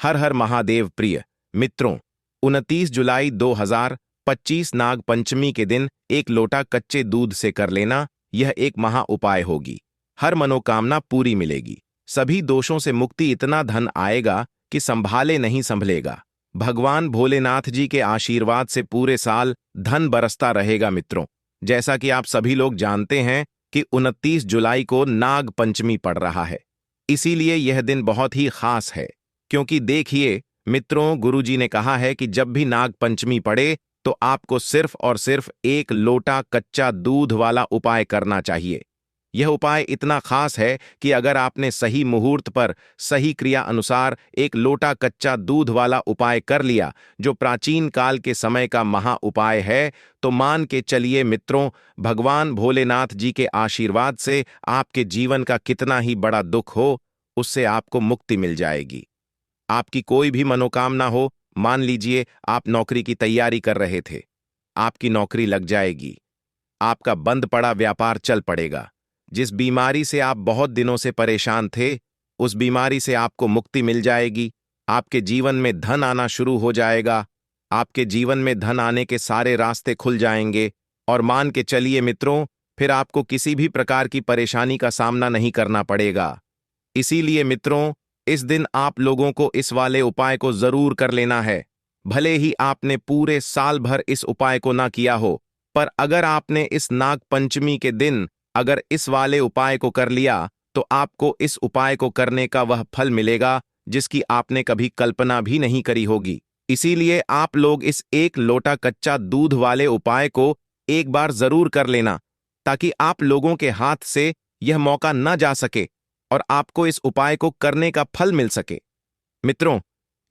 हर हर महादेव। प्रिय मित्रों, 29 जुलाई 2025 नाग पंचमी के दिन एक लोटा कच्चे दूध से कर लेना, यह एक महा उपाय होगी। हर मनोकामना पूरी मिलेगी, सभी दोषों से मुक्ति, इतना धन आएगा कि संभाले नहीं संभलेगा। भगवान भोलेनाथ जी के आशीर्वाद से पूरे साल धन बरसता रहेगा। मित्रों, जैसा कि आप सभी लोग जानते हैं कि 29 जुलाई को नाग पंचमी पड़ रहा है, इसीलिए यह दिन बहुत ही खास है। क्योंकि देखिए मित्रों, गुरुजी ने कहा है कि जब भी नाग पंचमी पड़े तो आपको सिर्फ और सिर्फ एक लोटा कच्चा दूध वाला उपाय करना चाहिए। यह उपाय इतना खास है कि अगर आपने सही मुहूर्त पर सही क्रिया अनुसार एक लोटा कच्चा दूध वाला उपाय कर लिया, जो प्राचीन काल के समय का महा उपाय है, तो मान के चलिए मित्रों, भगवान भोलेनाथ जी के आशीर्वाद से आपके जीवन का कितना ही बड़ा दुख हो, उससे आपको मुक्ति मिल जाएगी। आपकी कोई भी मनोकामना हो, मान लीजिए आप नौकरी की तैयारी कर रहे थे, आपकी नौकरी लग जाएगी। आपका बंद पड़ा व्यापार चल पड़ेगा। जिस बीमारी से आप बहुत दिनों से परेशान थे, उस बीमारी से आपको मुक्ति मिल जाएगी। आपके जीवन में धन आना शुरू हो जाएगा। आपके जीवन में धन आने के सारे रास्ते खुल जाएंगे। और मान के चलिए मित्रों, फिर आपको किसी भी प्रकार की परेशानी का सामना नहीं करना पड़ेगा। इसीलिए मित्रों, इस दिन आप लोगों को इस वाले उपाय को जरूर कर लेना है। भले ही आपने पूरे साल भर इस उपाय को ना किया हो, पर अगर आपने इस नाग पंचमी के दिन अगर इस वाले उपाय को कर लिया, तो आपको इस उपाय को करने का वह फल मिलेगा जिसकी आपने कभी कल्पना भी नहीं करी होगी। इसीलिए आप लोग इस एक लोटा कच्चा दूध वाले उपाय को एक बार जरूर कर लेना, ताकि आप लोगों के हाथ से यह मौका न जा सके और आपको इस उपाय को करने का फल मिल सके। मित्रों,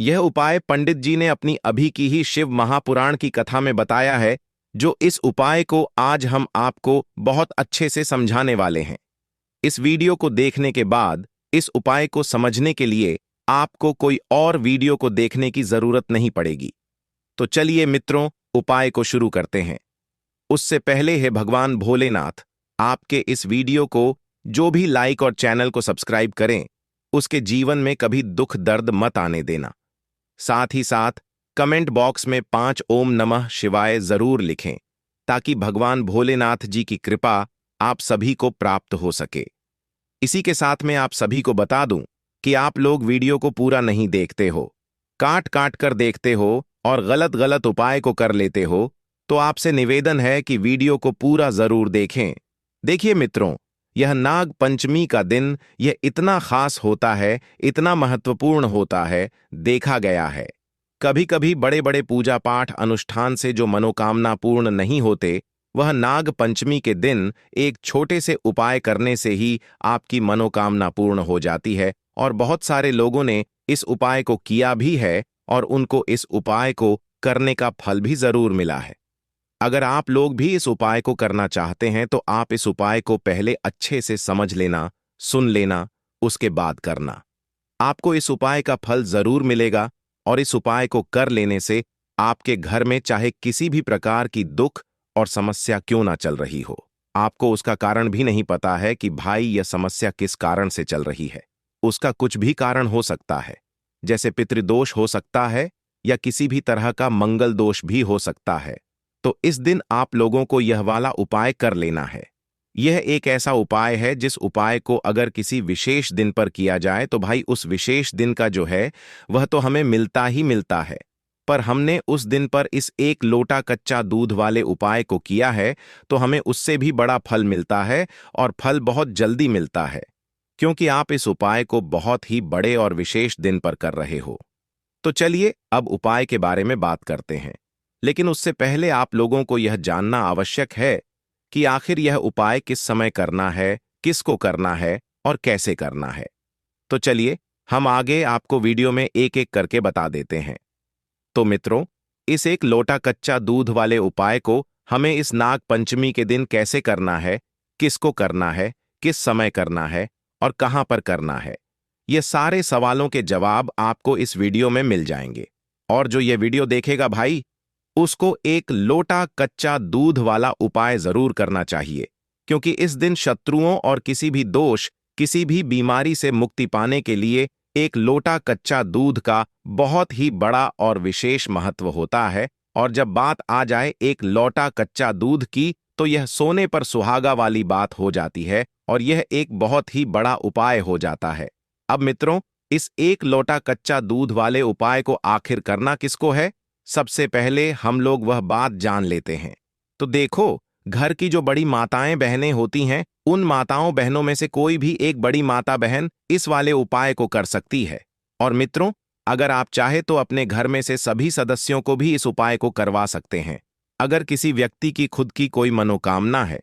यह उपाय पंडित जी ने अपनी अभी की ही शिव महापुराण की कथा में बताया है, जो इस उपाय को आज हम आपको बहुत अच्छे से समझाने वाले हैं। इस वीडियो को देखने के बाद इस उपाय को समझने के लिए आपको कोई और वीडियो को देखने की जरूरत नहीं पड़ेगी। तो चलिए मित्रों, उपाय को शुरू करते हैं। उससे पहले है भगवान भोलेनाथ आपके इस वीडियो को जो भी लाइक और चैनल को सब्सक्राइब करें, उसके जीवन में कभी दुख दर्द मत आने देना। साथ ही साथ कमेंट बॉक्स में 5 ओम नमः शिवाय जरूर लिखें, ताकि भगवान भोलेनाथ जी की कृपा आप सभी को प्राप्त हो सके। इसी के साथ में आप सभी को बता दूं कि आप लोग वीडियो को पूरा नहीं देखते हो, काट काट कर देखते हो और गलत गलत उपाय को कर लेते हो, तो आपसे निवेदन है कि वीडियो को पूरा जरूर देखें। देखिए मित्रों, यह नाग पंचमी का दिन यह इतना खास होता है, इतना महत्वपूर्ण होता है, देखा गया है कभी कभी बड़े बड़े पूजा पाठ अनुष्ठान से जो मनोकामना पूर्ण नहीं होते, वह नाग पंचमी के दिन एक छोटे से उपाय करने से ही आपकी मनोकामना पूर्ण हो जाती है। और बहुत सारे लोगों ने इस उपाय को किया भी है और उनको इस उपाय को करने का फल भी जरूर मिला है। अगर आप लोग भी इस उपाय को करना चाहते हैं, तो आप इस उपाय को पहले अच्छे से समझ लेना, सुन लेना, उसके बाद करना। आपको इस उपाय का फल जरूर मिलेगा और इस उपाय को कर लेने से आपके घर में चाहे किसी भी प्रकार की दुख और समस्या क्यों ना चल रही हो, आपको उसका कारण भी नहीं पता है कि भाई यह समस्या किस कारण से चल रही है। उसका कुछ भी कारण हो सकता है, जैसे पितृदोष हो सकता है या किसी भी तरह का मंगल दोष भी हो सकता है। तो इस दिन आप लोगों को यह वाला उपाय कर लेना है। यह एक ऐसा उपाय है जिस उपाय को अगर किसी विशेष दिन पर किया जाए, तो भाई उस विशेष दिन का जो है वह तो हमें मिलता ही मिलता है, पर हमने उस दिन पर इस एक लोटा कच्चा दूध वाले उपाय को किया है, तो हमें उससे भी बड़ा फल मिलता है और फल बहुत जल्दी मिलता है, क्योंकि आप इस उपाय को बहुत ही बड़े और विशेष दिन पर कर रहे हो। तो चलिए अब उपाय के बारे में बात करते हैं, लेकिन उससे पहले आप लोगों को यह जानना आवश्यक है कि आखिर यह उपाय किस समय करना है, किसको करना है और कैसे करना है। तो चलिए हम आगे आपको वीडियो में एक एक करके बता देते हैं। तो मित्रों, इस एक लोटा कच्चा दूध वाले उपाय को हमें इस नाग पंचमी के दिन कैसे करना है, किसको करना है, किस समय करना है और कहां पर करना है, ये सारे सवालों के जवाब आपको इस वीडियो में मिल जाएंगे। और जो ये वीडियो देखेगा भाई, उसको एक लोटा कच्चा दूध वाला उपाय जरूर करना चाहिए, क्योंकि इस दिन शत्रुओं और किसी भी दोष, किसी भी बीमारी से मुक्ति पाने के लिए एक लोटा कच्चा दूध का बहुत ही बड़ा और विशेष महत्व होता है। और जब बात आ जाए एक लोटा कच्चा दूध की, तो यह सोने पर सुहागा वाली बात हो जाती है और यह एक बहुत ही बड़ा उपाय हो जाता है। अब मित्रों, इस एक लोटा कच्चा दूध वाले उपाय को आखिर करना किसको है? सबसे पहले हम लोग वह बात जान लेते हैं। तो देखो, घर की जो बड़ी माताएं बहनें होती हैं, उन माताओं बहनों में से कोई भी एक बड़ी माता बहन इस वाले उपाय को कर सकती है। और मित्रों, अगर आप चाहे तो अपने घर में से सभी सदस्यों को भी इस उपाय को करवा सकते हैं। अगर किसी व्यक्ति की खुद की कोई मनोकामना है,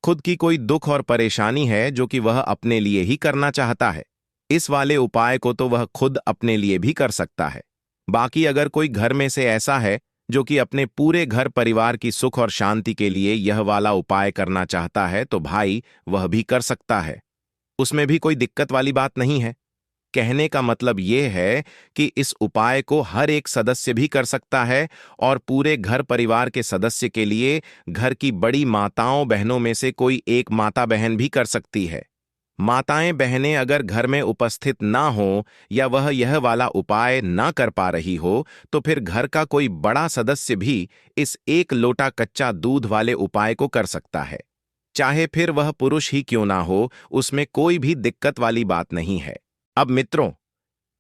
खुद की कोई दुख और परेशानी है जो कि वह अपने लिए ही करना चाहता है, इस वाले उपाय को तो वह खुद अपने लिए भी कर सकता है। बाकी अगर कोई घर में से ऐसा है जो कि अपने पूरे घर परिवार की सुख और शांति के लिए यह वाला उपाय करना चाहता है, तो भाई वह भी कर सकता है। उसमें भी कोई दिक्कत वाली बात नहीं है। कहने का मतलब यह है कि इस उपाय को हर एक सदस्य भी कर सकता है और पूरे घर परिवार के सदस्य के लिए घर की बड़ी माताओं बहनों में से कोई एक माता बहन भी कर सकती है। माताएं बहनें अगर घर में उपस्थित ना हो या वह यह वाला उपाय ना कर पा रही हो, तो फिर घर का कोई बड़ा सदस्य भी इस एक लोटा कच्चा दूध वाले उपाय को कर सकता है। चाहे फिर वह पुरुष ही क्यों ना हो, उसमें कोई भी दिक्कत वाली बात नहीं है। अब मित्रों,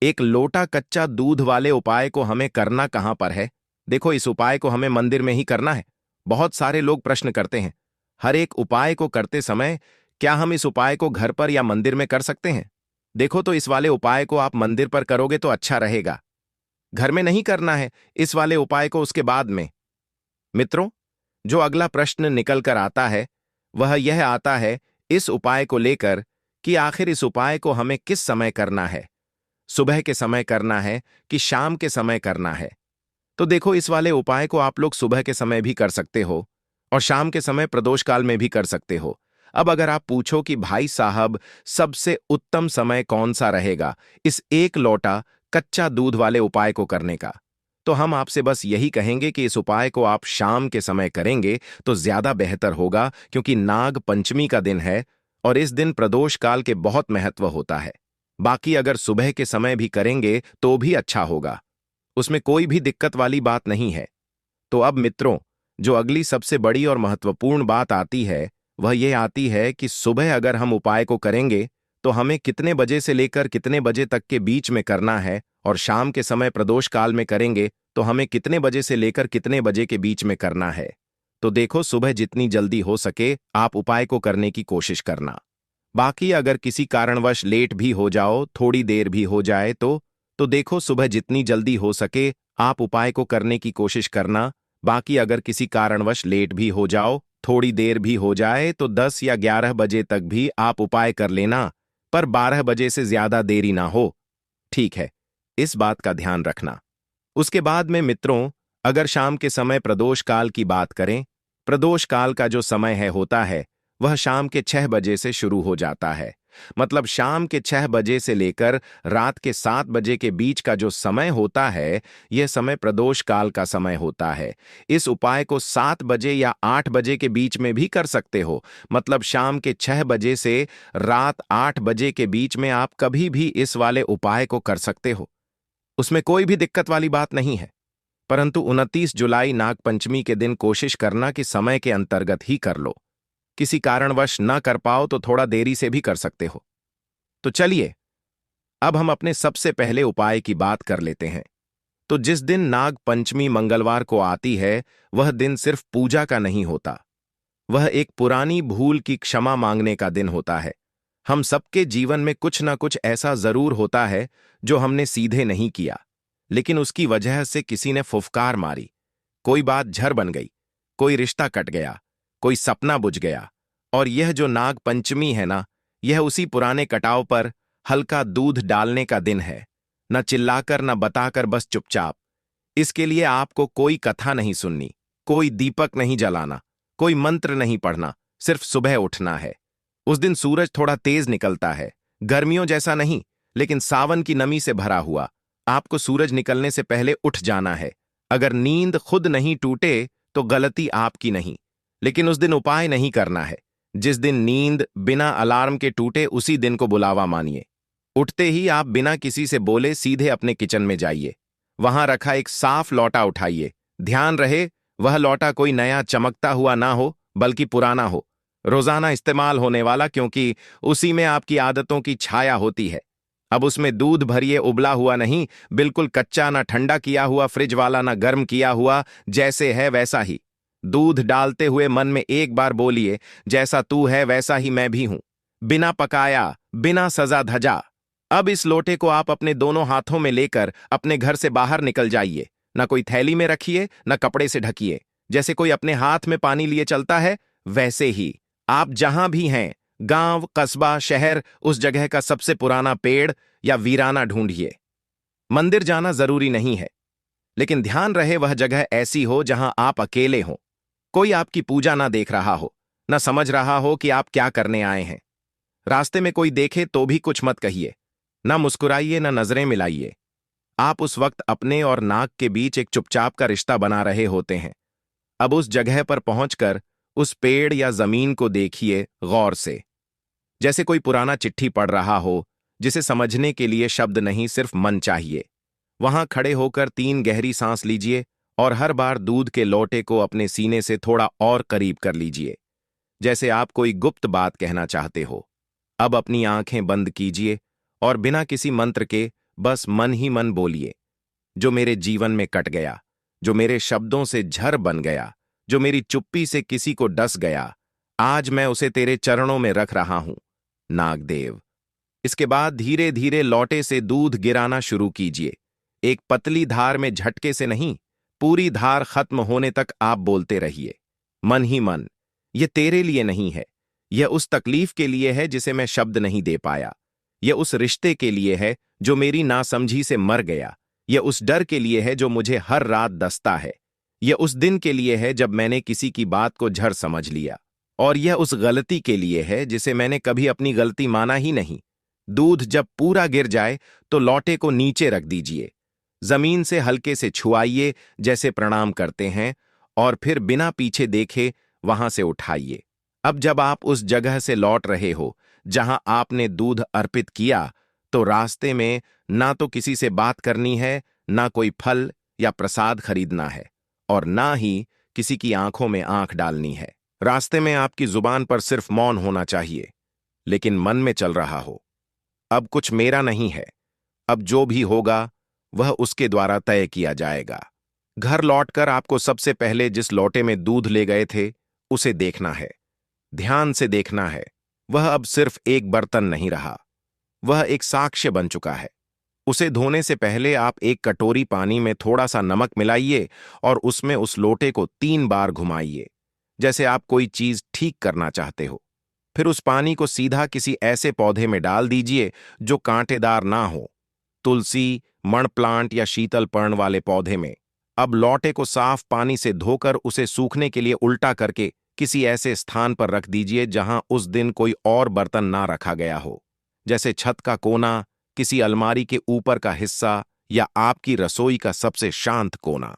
एक लोटा कच्चा दूध वाले उपाय को हमें करना कहां पर है? देखो, इस उपाय को हमें मंदिर में ही करना है। बहुत सारे लोग प्रश्न करते हैं, हर एक उपाय को करते समय क्या हम इस उपाय को घर पर या मंदिर में कर सकते हैं? देखो, तो इस वाले उपाय को आप मंदिर पर करोगे तो अच्छा रहेगा। घर में नहीं करना है, इस वाले उपाय को उसके बाद में। मित्रों, जो अगला प्रश्न निकल कर आता है वह यह आता है इस उपाय को लेकर कि आखिर इस उपाय को हमें किस समय करना है? सुबह के समय करना है कि शाम के समय करना है? तो देखो, इस वाले उपाय को आप लोग सुबह के समय भी कर सकते हो और शाम के समय प्रदोष काल में भी कर सकते हो। अब अगर आप पूछो कि भाई साहब, सबसे उत्तम समय कौन सा रहेगा इस एक लोटा कच्चा दूध वाले उपाय को करने का, तो हम आपसे बस यही कहेंगे कि इस उपाय को आप शाम के समय करेंगे तो ज्यादा बेहतर होगा, क्योंकि नाग पंचमी का दिन है और इस दिन प्रदोष काल के बहुत महत्व होता है। बाकी अगर सुबह के समय भी करेंगे तो भी अच्छा होगा, उसमें कोई भी दिक्कत वाली बात नहीं है। तो अब मित्रों, जो अगली सबसे बड़ी और महत्वपूर्ण बात आती है वह ये आती है कि सुबह अगर हम उपाय को करेंगे तो हमें कितने बजे से लेकर कितने बजे तक के बीच में करना है, और शाम के समय प्रदोष काल में करेंगे तो हमें कितने बजे से लेकर कितने बजे के बीच में करना है। तो देखो, सुबह जितनी जल्दी हो सके आप उपाय को करने की कोशिश करना। बाकी अगर किसी कारणवश लेट भी हो जाओ, थोड़ी देर भी हो जाए तो देखो, सुबह जितनी जल्दी हो सके आप उपाय को करने की कोशिश करना। बाकी अगर किसी कारणवश लेट भी हो जाओ, थोड़ी देर भी हो जाए, तो 10 या 11 बजे तक भी आप उपाय कर लेना, पर 12 बजे से ज्यादा देरी ना हो। ठीक है, इस बात का ध्यान रखना। उसके बाद में मित्रों, अगर शाम के समय प्रदोष काल की बात करें, प्रदोष काल का जो समय है होता है वह शाम के 6 बजे से शुरू हो जाता है। मतलब शाम के 6 बजे से लेकर रात के 7 बजे के बीच का जो समय होता है, यह समय प्रदोष काल का समय होता है। इस उपाय को 7 बजे या 8 बजे के बीच में भी कर सकते हो। मतलब शाम के 6 बजे से रात 8 बजे के बीच में आप कभी भी इस वाले उपाय को कर सकते हो, उसमें कोई भी दिक्कत वाली बात नहीं है। परंतु 29 जुलाई नागपंचमी के दिन कोशिश करना कि समय के अंतर्गत ही कर लो। किसी कारणवश न कर पाओ तो थोड़ा देरी से भी कर सकते हो। तो चलिए, अब हम अपने सबसे पहले उपाय की बात कर लेते हैं। तो जिस दिन नाग पंचमी मंगलवार को आती है, वह दिन सिर्फ पूजा का नहीं होता, वह एक पुरानी भूल की क्षमा मांगने का दिन होता है। हम सबके जीवन में कुछ ना कुछ ऐसा जरूर होता है जो हमने सीधे नहीं किया, लेकिन उसकी वजह से किसी ने फुफकार मारी, कोई बात झर बन गई, कोई रिश्ता कट गया, कोई सपना बुझ गया। और यह जो नाग पंचमी है ना, यह उसी पुराने कटाव पर हल्का दूध डालने का दिन है। न चिल्लाकर न बताकर, बस चुपचाप। इसके लिए आपको कोई कथा नहीं सुननी, कोई दीपक नहीं जलाना, कोई मंत्र नहीं पढ़ना, सिर्फ सुबह उठना है। उस दिन सूरज थोड़ा तेज निकलता है, गर्मियों जैसा नहीं, लेकिन सावन की नमी से भरा हुआ। आपको सूरज निकलने से पहले उठ जाना है। अगर नींद खुद नहीं टूटे तो गलती आपकी नहीं, लेकिन उस दिन उपाय नहीं करना है। जिस दिन नींद बिना अलार्म के टूटे, उसी दिन को बुलावा मानिए। उठते ही आप बिना किसी से बोले सीधे अपने किचन में जाइए। वहां रखा एक साफ लौटा उठाइए। ध्यान रहे वह लौटा कोई नया चमकता हुआ ना हो, बल्कि पुराना हो, रोजाना इस्तेमाल होने वाला, क्योंकि उसी में आपकी आदतों की छाया होती है। अब उसमें दूध भरिए, उबला हुआ नहीं, बिल्कुल कच्चा, ना ठंडा किया हुआ फ्रिज वाला, ना गर्म किया हुआ, जैसे है वैसा ही। दूध डालते हुए मन में एक बार बोलिए, जैसा तू है वैसा ही मैं भी हूं, बिना पकाया, बिना सजा धजा। अब इस लोटे को आप अपने दोनों हाथों में लेकर अपने घर से बाहर निकल जाइए। ना कोई थैली में रखिए, ना कपड़े से ढकिए। जैसे कोई अपने हाथ में पानी लिए चलता है, वैसे ही आप जहां भी हैं, गांव, कस्बा, शहर, उस जगह का सबसे पुराना पेड़ या वीराना ढूंढिए। मंदिर जाना जरूरी नहीं है, लेकिन ध्यान रहे वह जगह ऐसी हो जहां आप अकेले हों, कोई आपकी पूजा ना देख रहा हो, ना समझ रहा हो कि आप क्या करने आए हैं। रास्ते में कोई देखे तो भी कुछ मत कहिए, ना मुस्कुराइए, ना नजरें मिलाइए। आप उस वक्त अपने और नाक के बीच एक चुपचाप का रिश्ता बना रहे होते हैं। अब उस जगह पर पहुंचकर उस पेड़ या जमीन को देखिए गौर से, जैसे कोई पुराना चिट्ठी पढ़ रहा हो, जिसे समझने के लिए शब्द नहीं, सिर्फ मन चाहिए। वहां खड़े होकर 3 गहरी सांस लीजिए और हर बार दूध के लोटे को अपने सीने से थोड़ा और करीब कर लीजिए, जैसे आप कोई गुप्त बात कहना चाहते हो। अब अपनी आंखें बंद कीजिए और बिना किसी मंत्र के बस मन ही मन बोलिए, जो मेरे जीवन में कट गया, जो मेरे शब्दों से झर बन गया, जो मेरी चुप्पी से किसी को डस गया, आज मैं उसे तेरे चरणों में रख रहा हूं, नागदेव। इसके बाद धीरे धीरे लौटे से दूध गिराना शुरू कीजिए। एक पतली धार में, झटके से नहीं, पूरी धार खत्म होने तक आप बोलते रहिए, मन ही मन, यह तेरे लिए नहीं है, यह उस तकलीफ के लिए है जिसे मैं शब्द नहीं दे पाया, यह उस रिश्ते के लिए है जो मेरी नासमझी से मर गया, यह उस डर के लिए है जो मुझे हर रात दसता है, यह उस दिन के लिए है जब मैंने किसी की बात को झर समझ लिया, और यह उस गलती के लिए है जिसे मैंने कभी अपनी गलती माना ही नहीं। दूध जब पूरा गिर जाए तो लौटे को नीचे रख दीजिए, जमीन से हल्के से छुआइए जैसे प्रणाम करते हैं, और फिर बिना पीछे देखे वहां से उठाइए। अब जब आप उस जगह से लौट रहे हो जहां आपने दूध अर्पित किया, तो रास्ते में ना तो किसी से बात करनी है, ना कोई फल या प्रसाद खरीदना है, और ना ही किसी की आंखों में आंख डालनी है। रास्ते में आपकी जुबान पर सिर्फ मौन होना चाहिए, लेकिन मन में चल रहा हो, अब कुछ मेरा नहीं है, अब जो भी होगा वह उसके द्वारा तय किया जाएगा। घर लौटकर आपको सबसे पहले जिस लोटे में दूध ले गए थे उसे देखना है, ध्यान से देखना है। वह अब सिर्फ एक बर्तन नहीं रहा, वह एक साक्ष्य बन चुका है। उसे धोने से पहले आप एक कटोरी पानी में थोड़ा सा नमक मिलाइए और उसमें उस लोटे को 3 बार घुमाइए, जैसे आप कोई चीज ठीक करना चाहते हो। फिर उस पानी को सीधा किसी ऐसे पौधे में डाल दीजिए जो कांटेदार ना हो, तुलसी, मण प्लांट या शीतल पर्ण वाले पौधे में। अब लौटे को साफ पानी से धोकर उसे सूखने के लिए उल्टा करके किसी ऐसे स्थान पर रख दीजिए जहां उस दिन कोई और बर्तन ना रखा गया हो, जैसे छत का कोना, किसी अलमारी के ऊपर का हिस्सा, या आपकी रसोई का सबसे शांत कोना।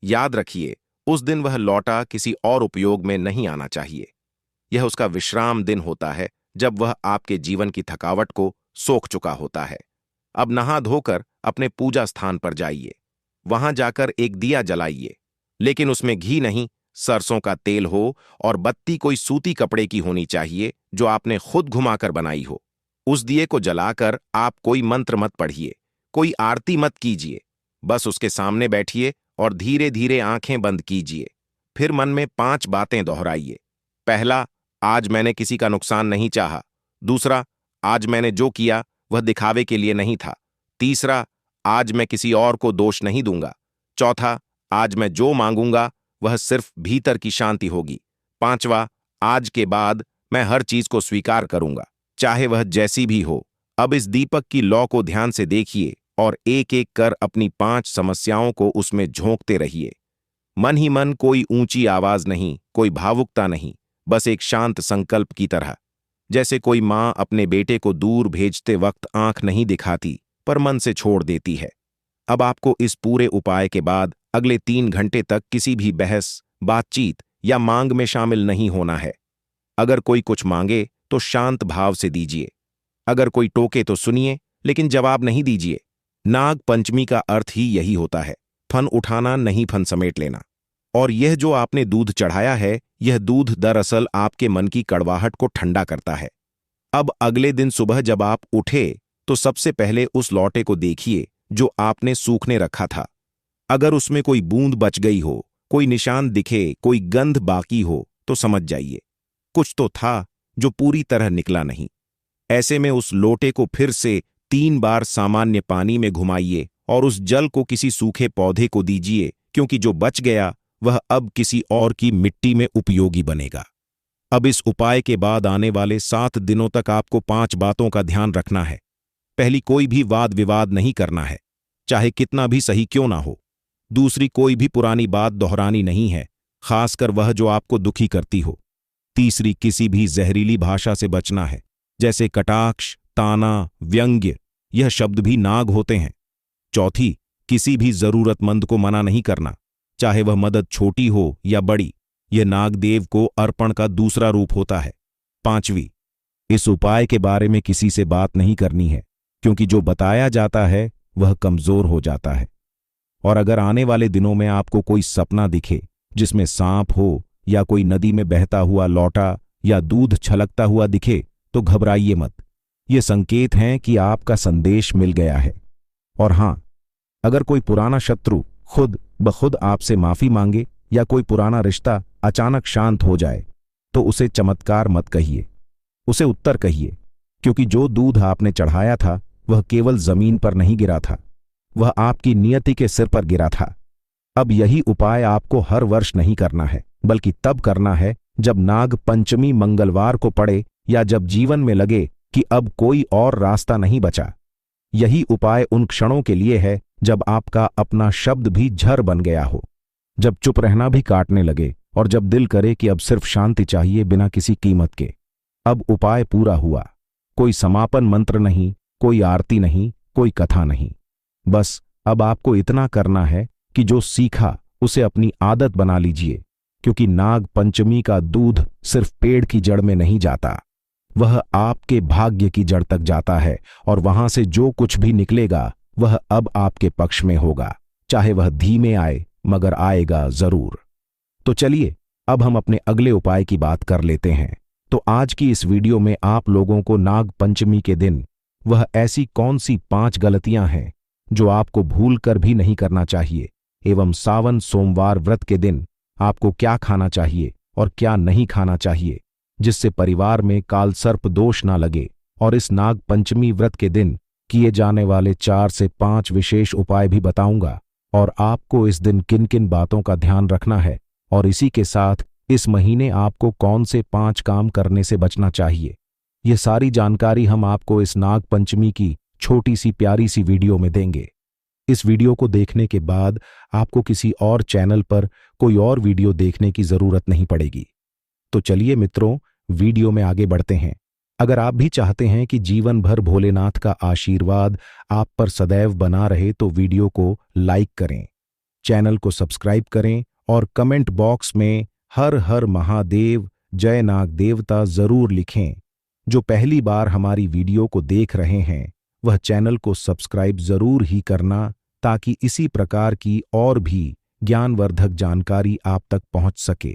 याद रखिए, उस दिन वह लौटा किसी और उपयोग में नहीं आना चाहिए। यह उसका विश्राम दिन होता है, जब वह आपके जीवन की थकावट को सोख चुका होता है। अब नहा धोकर अपने पूजा स्थान पर जाइए, वहां जाकर एक दिया जलाइए, लेकिन उसमें घी नहीं, सरसों का तेल हो, और बत्ती कोई सूती कपड़े की होनी चाहिए जो आपने खुद घुमाकर बनाई हो। उस दिए को जलाकर आप कोई मंत्र मत पढ़िए, कोई आरती मत कीजिए, बस उसके सामने बैठिए और धीरे धीरे आंखें बंद कीजिए। फिर मन में 5 बातें दोहराइए। पहला, आज मैंने किसी का नुकसान नहीं चाहा। दूसरा, आज मैंने जो किया वह दिखावे के लिए नहीं था। तीसरा, आज मैं किसी और को दोष नहीं दूंगा। चौथा, आज मैं जो मांगूंगा वह सिर्फ भीतर की शांति होगी। पांचवा, आज के बाद मैं हर चीज को स्वीकार करूंगा, चाहे वह जैसी भी हो। अब इस दीपक की लौ को ध्यान से देखिए और एक एक कर अपनी 5 समस्याओं को उसमें झोंकते रहिए। मन ही मन, कोई ऊंची आवाज नहीं, कोई भावुकता नहीं, बस एक शांत संकल्प की तरह, जैसे कोई मां अपने बेटे को दूर भेजते वक्त आंख नहीं दिखाती पर मन से छोड़ देती है। अब आपको इस पूरे उपाय के बाद अगले 3 घंटे तक किसी भी बहस, बातचीत या मांग में शामिल नहीं होना है। अगर कोई कुछ मांगे तो शांत भाव से दीजिए, अगर कोई टोके तो सुनिए लेकिन जवाब नहीं दीजिए। नाग पंचमी का अर्थ ही यही होता है, फन उठाना नहीं, फन समेट लेना। और यह जो आपने दूध चढ़ाया है, यह दूध दरअसल आपके मन की कड़वाहट को ठंडा करता है। अब अगले दिन सुबह जब आप उठे तो सबसे पहले उस लौटे को देखिए जो आपने सूखने रखा था। अगर उसमें कोई बूंद बच गई हो, कोई निशान दिखे, कोई गंध बाकी हो, तो समझ जाइए कुछ तो था जो पूरी तरह निकला नहीं। ऐसे में उस लोटे को फिर से 3 बार सामान्य पानी में घुमाइए और उस जल को किसी सूखे पौधे को दीजिए, क्योंकि जो बच गया वह अब किसी और की मिट्टी में उपयोगी बनेगा। अब इस उपाय के बाद आने वाले 7 दिनों तक आपको 5 बातों का ध्यान रखना है। पहली, कोई भी वाद विवाद नहीं करना है, चाहे कितना भी सही क्यों ना हो। दूसरी, कोई भी पुरानी बात दोहरानी नहीं है, खासकर वह जो आपको दुखी करती हो। तीसरी, किसी भी जहरीली भाषा से बचना है, जैसे कटाक्ष, ताना, व्यंग्य, यह शब्द भी नाग होते हैं। चौथी, किसी भी जरूरतमंद को मना नहीं करना, चाहे वह मदद छोटी हो या बड़ी, यह नागदेव को अर्पण का दूसरा रूप होता है। पांचवी, इस उपाय के बारे में किसी से बात नहीं करनी है, क्योंकि जो बताया जाता है वह कमजोर हो जाता है। और अगर आने वाले दिनों में आपको कोई सपना दिखे जिसमें सांप हो या कोई नदी में बहता हुआ लौटा या दूध छलकता हुआ दिखे, तो घबराइए मत। ये संकेत हैं कि आपका संदेश मिल गया है। और हां, अगर कोई पुराना शत्रु खुद ब खुद आपसे माफी मांगे या कोई पुराना रिश्ता अचानक शांत हो जाए, तो उसे चमत्कार मत कहिए, उसे उत्तर कहिए, क्योंकि जो दूध आपने चढ़ाया था वह केवल जमीन पर नहीं गिरा था, वह आपकी नियति के सिर पर गिरा था। अब यही उपाय आपको हर वर्ष नहीं करना है, बल्कि तब करना है जब नाग पंचमी मंगलवार को पड़े या जब जीवन में लगे कि अब कोई और रास्ता नहीं बचा। यही उपाय उन क्षणों के लिए है जब आपका अपना शब्द भी झर बन गया हो, जब चुप रहना भी काटने लगे और जब दिल करे कि अब सिर्फ शांति चाहिए बिना किसी कीमत के। अब उपाय पूरा हुआ। कोई समापन मंत्र नहीं, कोई आरती नहीं, कोई कथा नहीं। बस अब आपको इतना करना है कि जो सीखा उसे अपनी आदत बना लीजिए, क्योंकि नाग पंचमी का दूध सिर्फ पेड़ की जड़ में नहीं जाता, वह आपके भाग्य की जड़ तक जाता है, और वहां से जो कुछ भी निकलेगा वह अब आपके पक्ष में होगा, चाहे वह धीमे आए मगर आएगा जरूर। तो चलिए अब हम अपने अगले उपाय की बात कर लेते हैं। तो आज की इस वीडियो में आप लोगों को नाग पंचमी के दिन वह ऐसी कौन सी 5 गलतियां हैं जो आपको भूल कर भी नहीं करना चाहिए, एवं सावन सोमवार व्रत के दिन आपको क्या खाना चाहिए और क्या नहीं खाना चाहिए, जिससे परिवार में कालसर्प दोष ना लगे। और इस नाग पंचमी व्रत के दिन किए जाने वाले 4 से 5 विशेष उपाय भी बताऊंगा, और आपको इस दिन किन किन बातों का ध्यान रखना है, और इसी के साथ इस महीने आपको कौन से 5 काम करने से बचना चाहिए। यह सारी जानकारी हम आपको इस नाग पंचमी की छोटी सी प्यारी सी वीडियो में देंगे। इस वीडियो को देखने के बाद आपको किसी और चैनल पर कोई और वीडियो देखने की जरूरत नहीं पड़ेगी। तो चलिए मित्रों, वीडियो में आगे बढ़ते हैं। अगर आप भी चाहते हैं कि जीवन भर भोलेनाथ का आशीर्वाद आप पर सदैव बना रहे, तो वीडियो को लाइक करें, चैनल को सब्सक्राइब करें और कमेंट बॉक्स में हर हर महादेव, जय नाग देवता जरूर लिखें। जो पहली बार हमारी वीडियो को देख रहे हैं वह चैनल को सब्सक्राइब जरूर ही करना, ताकि इसी प्रकार की और भी ज्ञानवर्धक जानकारी आप तक पहुंच सके।